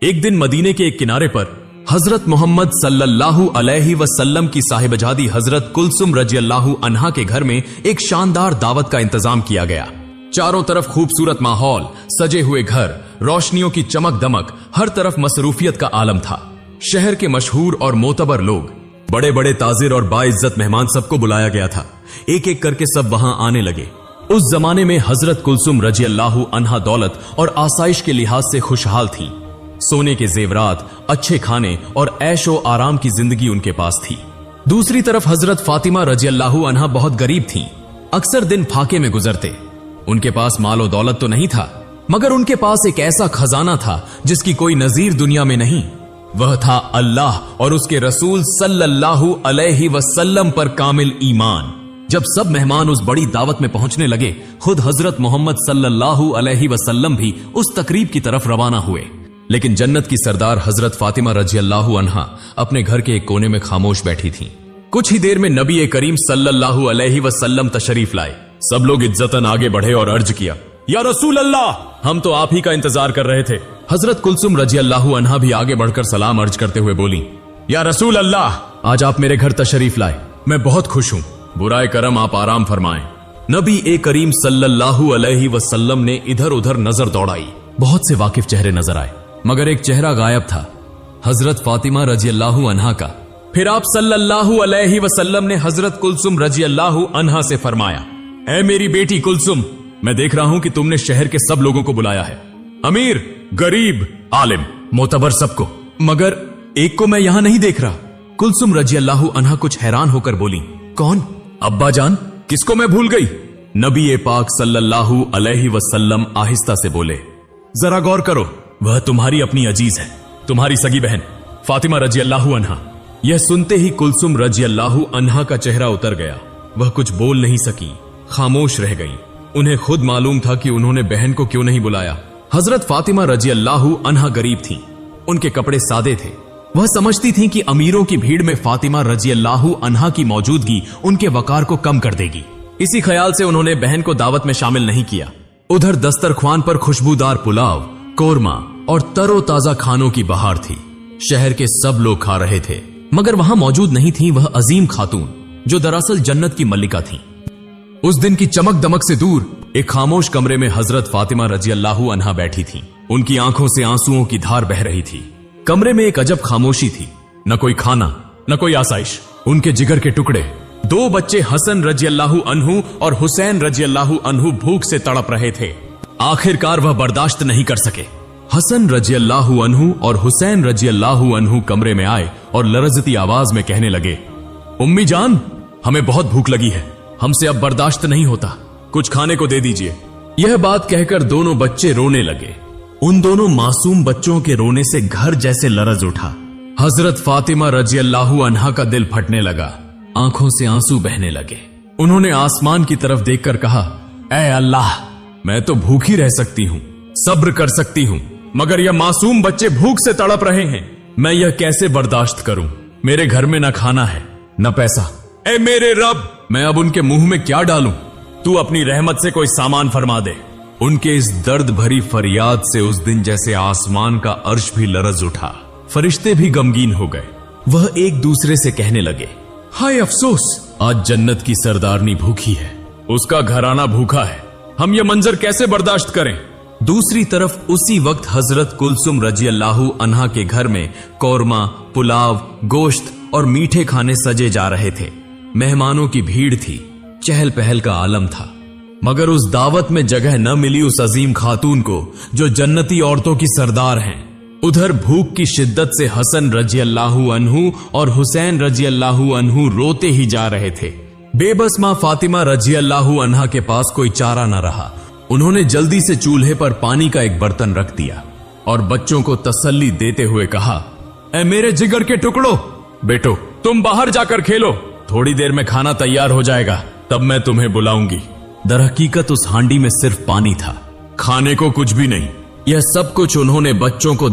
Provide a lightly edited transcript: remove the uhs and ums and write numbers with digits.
एक दिन मदीने के एक किनारे पर हजरत मोहम्मद सल्लल्लाहु अलैहि वसल्लम की साहिबजादी हजरत कुलसुम रजियल्लाहु अन्हा के घर में एक शानदार दावत का इंतजाम किया गया। चारों तरफ खूबसूरत माहौल, सजे हुए घर, रोशनियों की चमक दमक, हर तरफ मसरूफियत का आलम था। शहर के मशहूर और मोतबर लोग, बड़े बड़े ताजिर और बाइज्जत मेहमान सबको बुलाया गया था। एक एक करके सब वहां आने लगे। उस जमाने में हजरत कुलसुम रजियल्लाहु अन्हा दौलत और आसाइश के लिहाज से खुशहाल थी। सोने के जेवरात, अच्छे खाने और ऐशो आराम की जिंदगी उनके पास थी। दूसरी तरफ हजरत फातिमा रजियल्लाहु अन्हा बहुत गरीब थीं। अक्सर दिन फाके में गुजरते। उनके पास मालो दौलत तो नहीं था, मगर उनके पास एक ऐसा खजाना था जिसकी कोई नजीर दुनिया में नहीं। वह था अल्लाह और उसके रसूल सल्लल्लाहु अलैहि वसल्लम पर कामिल ईमान। जब सब मेहमान उस बड़ी दावत में पहुंचने लगे, खुद हजरत मोहम्मद सल्लल्लाहु अलैहि वसल्लम भी उस तकरीब की तरफ रवाना हुए। लेकिन जन्नत की सरदार हजरत फातिमा रजियल्लाहु अन्हा अपने घर के एक कोने में खामोश बैठी थीं। कुछ ही देर में नबी करीम सल्लल्लाहु अलैहि वसल्लम तशरीफ लाए। सब लोग इज्जतन आगे बढ़े और अर्ज किया, या रसूल अल्लाह, हम तो आप ही का इंतजार कर रहे थे। हजरत कुलसुम रजियल्लाहु अन्हा भी आगे बढ़कर सलाम अर्ज करते हुए बोली, या रसूल अल्लाह, आज आप मेरे घर तशरीफ लाए, मैं बहुत खुश हूं। बुराए करम आप आराम फरमाएं। नबी करीम सल्लल्लाहु अलैहि वसल्लम ने इधर उधर नजर दौड़ाई। बहुत से वाकिफ चेहरे नजर आए, मगर एक चेहरा गायब था, हजरत फातिमा रजियल्लाहु अन्हा का। फिर आप सल्लल्लाहु अलैहि वसल्लम ने हजरत कुलसुम रजियल्लाहु अन्हा से फरमाया, ऐ मेरी बेटी कुलसुम, मैं देख रहा हूं कि तुमने शहर के सब लोगों को बुलाया है, अमीर, गरीब, आलिम, मोतबर सबको, मगर एक को मैं यहां नहीं देख रहा। कुलसुम रजियल्लाहु अन्हा कुछ हैरान होकर बोली, कौन? अब्बा जान, किसको मैं भूल गई? नबी पाक सल्लल्लाहु अलैहि वसल्लम आहिस्ता से बोले, जरा गौर करो, वह तुम्हारी अपनी अजीज है, तुम्हारी सगी बहन फातिमा रजियल्लाहु अन्हा। यह सुनते ही कुलसुम रजियल्लाहु अन्हा का चेहरा उतर गया। वह कुछ बोल नहीं सकी, खामोश रह गई। उन्हें खुद मालूम था कि उन्होंने बहन को क्यों नहीं बुलाया। हजरत फातिमा रजियल्लाहु अन्हा गरीब थीं, उनके कपड़े सादे थे। वह समझती थीं कि अमीरों की भीड़ में फातिमा रजियल्लाहु अन्हा की मौजूदगी उनके वकार को कम कर देगी। इसी ख्याल से उन्होंने बहन को दावत में शामिल नहीं किया। उधर दस्तरख्वान पर खुशबूदार पुलाव, कोरमा और तरोताजा खानों की बहार थी। शहर के सब लोग खा रहे थे, मगर वहां मौजूद नहीं थी वह अजीम खातून जो दरअसल जन्नत की मल्लिका थी। उस दिन की चमक दमक से दूर एक खामोश कमरे में हजरत फातिमा रजियल्लाहु अन्हा बैठी थीं। उनकी आंखों से आंसुओं की धार बह रही थी। कमरे में एक अजब खामोशी थी, न कोई खाना, न कोई आसाइश। उनके जिगर के टुकड़े, दो बच्चे हसन रजियल्लाहु अन्हु और हुसैन रजियल्लाहु अन्हु भूख से तड़प रहे थे। आखिरकार वह बर्दाश्त नहीं कर सके। हसन रजियल्लाहु अन्हु और हुसैन रजियल्लाहु अन्हु कमरे में आए और लरजती आवाज में कहने लगे, उम्मी जान, हमें बहुत भूख लगी है, हमसे अब बर्दाश्त नहीं होता, कुछ खाने को दे दीजिए। यह बात कहकर दोनों बच्चे रोने लगे। उन दोनों मासूम बच्चों के रोने से घर जैसे लरज उठा। हजरत फातिमा रजियल्लाहु अन्हा का दिल फटने लगा, आंखों से आंसू बहने लगे। उन्होंने आसमान की तरफ देखकर कहा, ऐ अल्लाह, मैं तो भूखी रह सकती हूँ, सब्र कर सकती हूँ, मगर यह मासूम बच्चे भूख से तड़प रहे हैं, मैं यह कैसे बर्दाश्त करूं? मेरे घर में न खाना है, न पैसा। ऐ मेरे रब, मैं अब उनके मुंह में क्या डालूं? तू अपनी रहमत से कोई सामान फरमा दे। उनके इस दर्द भरी फरियाद से उस दिन जैसे आसमान का अर्श भी लरज उठा, फरिश्ते भी गमगीन हो गए। वह एक दूसरे से कहने लगे, हाय अफसोस, आज जन्नत की सरदारनी भूखी है, उसका घराना भूखा है, हम यह मंजर कैसे बर्दाश्त करें? दूसरी तरफ उसी वक्त हजरत कुलसुम रजियल्लाहु अन्हा के घर में कौरमा, पुलाव, गोश्त और मीठे खाने सजे जा रहे थे। मेहमानों की भीड़ थी, चहल पहल का आलम था, मगर उस दावत में जगह न मिली उस अजीम खातून को जो जन्नती औरतों की सरदार हैं। उधर भूख की शिद्दत से हसन रजियल्लाहु अन्हु और हुसैन रजियल्लाहु अन्हु रोते ही जा रहे थे। बेबस मां फातिमा रजियल्लाहु अन्हा के पास कोई चारा न रहा। उन्होंने जल्दी से चूल्हे पर पानी का एक बर्तन रख दिया और बच्चों को तसल्ली देते हुए कहा, ऐ मेरे जिगर के टुकड़ों, बेटो तुम बाहर जाकर खेलो, थोड़ी देर में खाना तैयार हो जाएगा, तब मैं तुम्हें बुलाऊंगी। दरहकीकत उस हांडी में सिर्फ पानी था, खाने को कुछ भी नहीं। यह सब कुछ उन्होंने बच्चों को